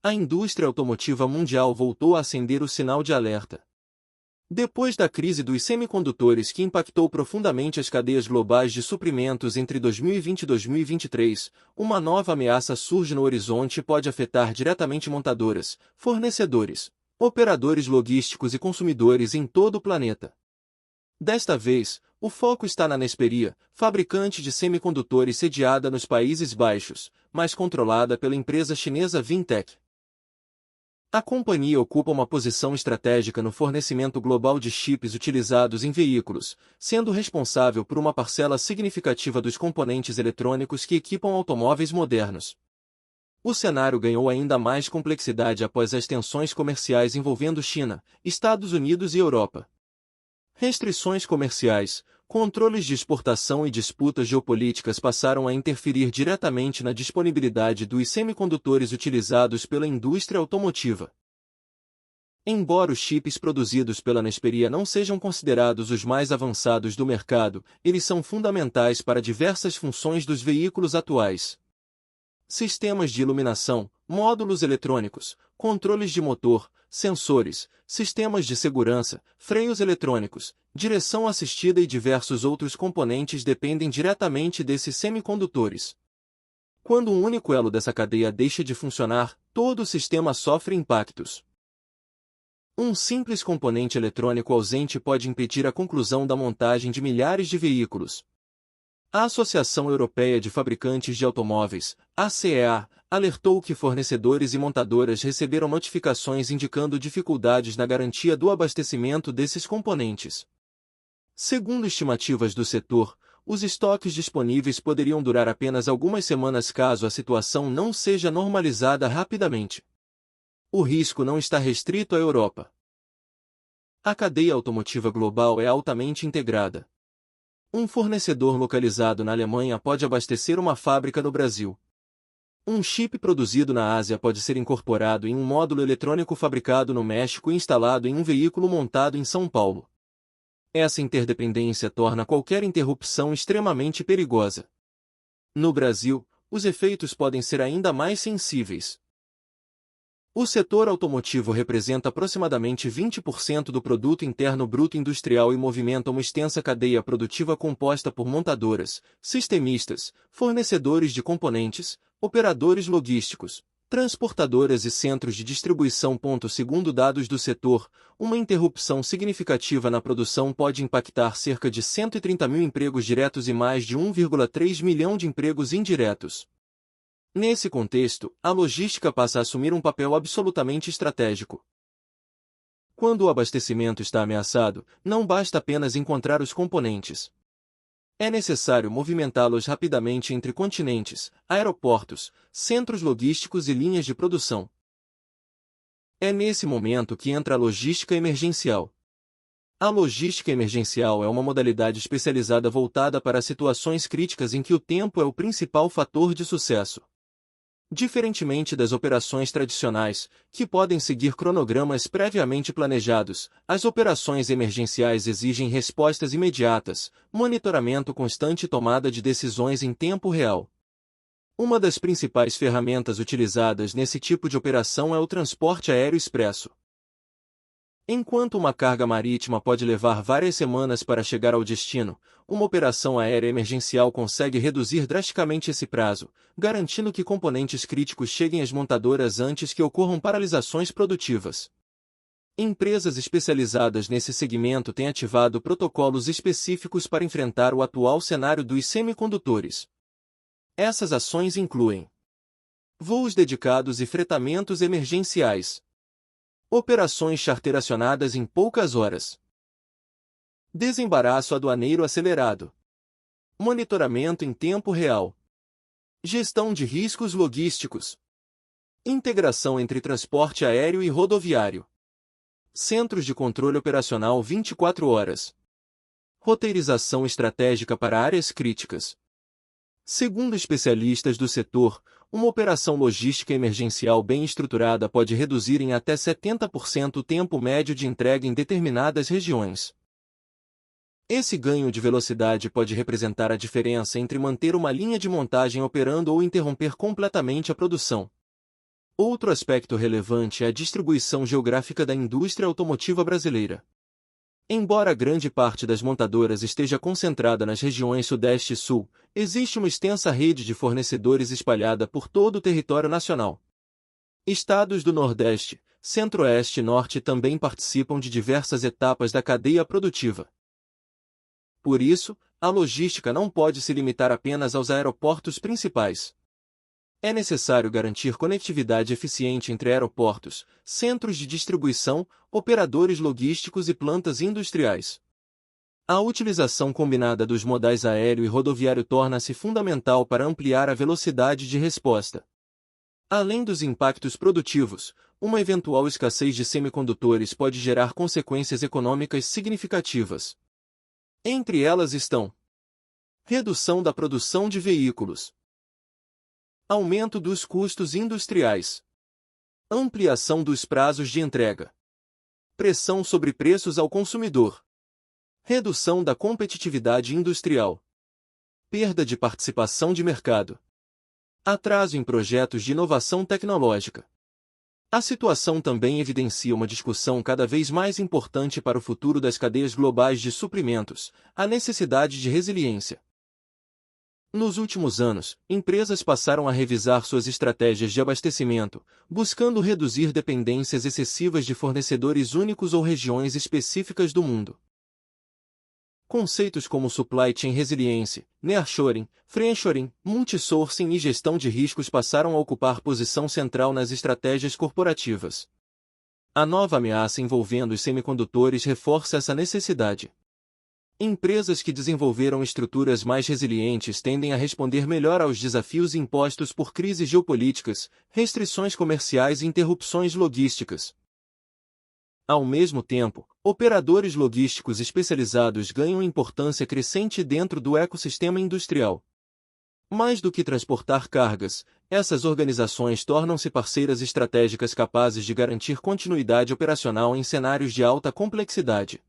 A indústria automotiva mundial voltou a acender o sinal de alerta. Depois da crise dos semicondutores que impactou profundamente as cadeias globais de suprimentos entre 2020 e 2023, uma nova ameaça surge no horizonte e pode afetar diretamente montadoras, fornecedores, operadores logísticos e consumidores em todo o planeta. Desta vez, o foco está na Nesperia, fabricante de semicondutores sediada nos Países Baixos, mas controlada pela empresa chinesa Vintech. A companhia ocupa uma posição estratégica no fornecimento global de chips utilizados em veículos, sendo responsável por uma parcela significativa dos componentes eletrônicos que equipam automóveis modernos. O cenário ganhou ainda mais complexidade após as tensões comerciais envolvendo China, Estados Unidos e Europa. Restrições comerciais, controles de exportação e disputas geopolíticas passaram a interferir diretamente na disponibilidade dos semicondutores utilizados pela indústria automotiva. Embora os chips produzidos pela Nesperia não sejam considerados os mais avançados do mercado, eles são fundamentais para diversas funções dos veículos atuais. Sistemas de iluminação, módulos eletrônicos, controles de motor, sensores, sistemas de segurança, freios eletrônicos, direção assistida e diversos outros componentes dependem diretamente desses semicondutores. Quando um único elo dessa cadeia deixa de funcionar, todo o sistema sofre impactos. Um simples componente eletrônico ausente pode impedir a conclusão da montagem de milhares de veículos. A Associação Europeia de Fabricantes de Automóveis, ACEA, alertou que fornecedores e montadoras receberam notificações indicando dificuldades na garantia do abastecimento desses componentes. Segundo estimativas do setor, os estoques disponíveis poderiam durar apenas algumas semanas caso a situação não seja normalizada rapidamente. O risco não está restrito à Europa. A cadeia automotiva global é altamente integrada. Um fornecedor localizado na Alemanha pode abastecer uma fábrica no Brasil. Um chip produzido na Ásia pode ser incorporado em um módulo eletrônico fabricado no México e instalado em um veículo montado em São Paulo. Essa interdependência torna qualquer interrupção extremamente perigosa. No Brasil, os efeitos podem ser ainda mais sensíveis. O setor automotivo representa aproximadamente 20% do produto interno bruto industrial e movimenta uma extensa cadeia produtiva composta por montadoras, sistemistas, fornecedores de componentes, operadores logísticos, transportadoras e centros de distribuição. Segundo dados do setor, uma interrupção significativa na produção pode impactar cerca de 130 mil empregos diretos e mais de 1,3 milhão de empregos indiretos. Nesse contexto, a logística passa a assumir um papel absolutamente estratégico. Quando o abastecimento está ameaçado, não basta apenas encontrar os componentes. É necessário movimentá-los rapidamente entre continentes, aeroportos, centros logísticos e linhas de produção. É nesse momento que entra a logística emergencial. A logística emergencial é uma modalidade especializada voltada para situações críticas em que o tempo é o principal fator de sucesso. Diferentemente das operações tradicionais, que podem seguir cronogramas previamente planejados, as operações emergenciais exigem respostas imediatas, monitoramento constante e tomada de decisões em tempo real. Uma das principais ferramentas utilizadas nesse tipo de operação é o transporte aéreo expresso. Enquanto uma carga marítima pode levar várias semanas para chegar ao destino, uma operação aérea emergencial consegue reduzir drasticamente esse prazo, garantindo que componentes críticos cheguem às montadoras antes que ocorram paralisações produtivas. Empresas especializadas nesse segmento têm ativado protocolos específicos para enfrentar o atual cenário dos semicondutores. Essas ações incluem voos dedicados e fretamentos emergenciais. Operações charteracionadas em poucas horas. Desembaraço aduaneiro acelerado. Monitoramento em tempo real. Gestão de riscos logísticos. Integração entre transporte aéreo e rodoviário. Centros de controle operacional 24 horas. Roteirização estratégica para áreas críticas. Segundo especialistas do setor, uma operação logística emergencial bem estruturada pode reduzir em até 70% o tempo médio de entrega em determinadas regiões. Esse ganho de velocidade pode representar a diferença entre manter uma linha de montagem operando ou interromper completamente a produção. Outro aspecto relevante é a distribuição geográfica da indústria automotiva brasileira. Embora grande parte das montadoras esteja concentrada nas regiões Sudeste e Sul, existe uma extensa rede de fornecedores espalhada por todo o território nacional. Estados do Nordeste, Centro-Oeste e Norte também participam de diversas etapas da cadeia produtiva. Por isso, a logística não pode se limitar apenas aos aeroportos principais. É necessário garantir conectividade eficiente entre aeroportos, centros de distribuição, operadores logísticos e plantas industriais. A utilização combinada dos modais aéreo e rodoviário torna-se fundamental para ampliar a velocidade de resposta. Além dos impactos produtivos, uma eventual escassez de semicondutores pode gerar consequências econômicas significativas. Entre elas estão: redução da produção de veículos, aumento dos custos industriais, ampliação dos prazos de entrega, pressão sobre preços ao consumidor, redução da competitividade industrial, perda de participação de mercado, atraso em projetos de inovação tecnológica. A situação também evidencia uma discussão cada vez mais importante para o futuro das cadeias globais de suprimentos, a necessidade de resiliência. Nos últimos anos, empresas passaram a revisar suas estratégias de abastecimento, buscando reduzir dependências excessivas de fornecedores únicos ou regiões específicas do mundo. Conceitos como supply chain resilience, nearshoring, friendshoring, multisourcing e gestão de riscos passaram a ocupar posição central nas estratégias corporativas. A nova ameaça envolvendo os semicondutores reforça essa necessidade. Empresas que desenvolveram estruturas mais resilientes tendem a responder melhor aos desafios impostos por crises geopolíticas, restrições comerciais e interrupções logísticas. Ao mesmo tempo, operadores logísticos especializados ganham importância crescente dentro do ecossistema industrial. Mais do que transportar cargas, essas organizações tornam-se parceiras estratégicas capazes de garantir continuidade operacional em cenários de alta complexidade.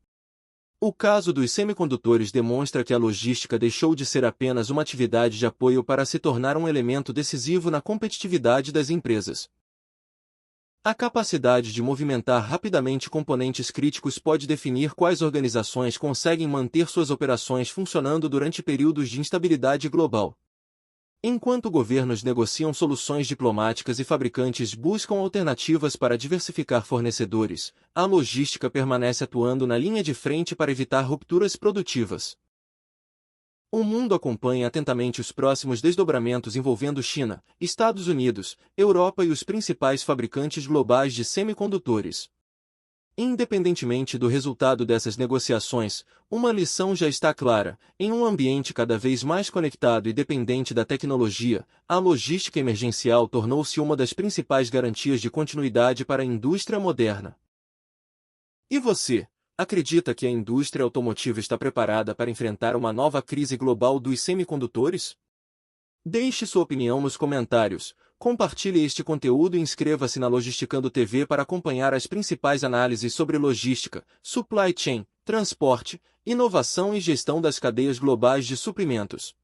O caso dos semicondutores demonstra que a logística deixou de ser apenas uma atividade de apoio para se tornar um elemento decisivo na competitividade das empresas. A capacidade de movimentar rapidamente componentes críticos pode definir quais organizações conseguem manter suas operações funcionando durante períodos de instabilidade global. Enquanto governos negociam soluções diplomáticas e fabricantes buscam alternativas para diversificar fornecedores, a logística permanece atuando na linha de frente para evitar rupturas produtivas. O mundo acompanha atentamente os próximos desdobramentos envolvendo China, Estados Unidos, Europa e os principais fabricantes globais de semicondutores. Independentemente do resultado dessas negociações, uma lição já está clara: em um ambiente cada vez mais conectado e dependente da tecnologia, a logística emergencial tornou-se uma das principais garantias de continuidade para a indústria moderna. E você, acredita que a indústria automotiva está preparada para enfrentar uma nova crise global dos semicondutores? Deixe sua opinião nos comentários, compartilhe este conteúdo e inscreva-se na Logisticando TV para acompanhar as principais análises sobre logística, supply chain, transporte, inovação e gestão das cadeias globais de suprimentos.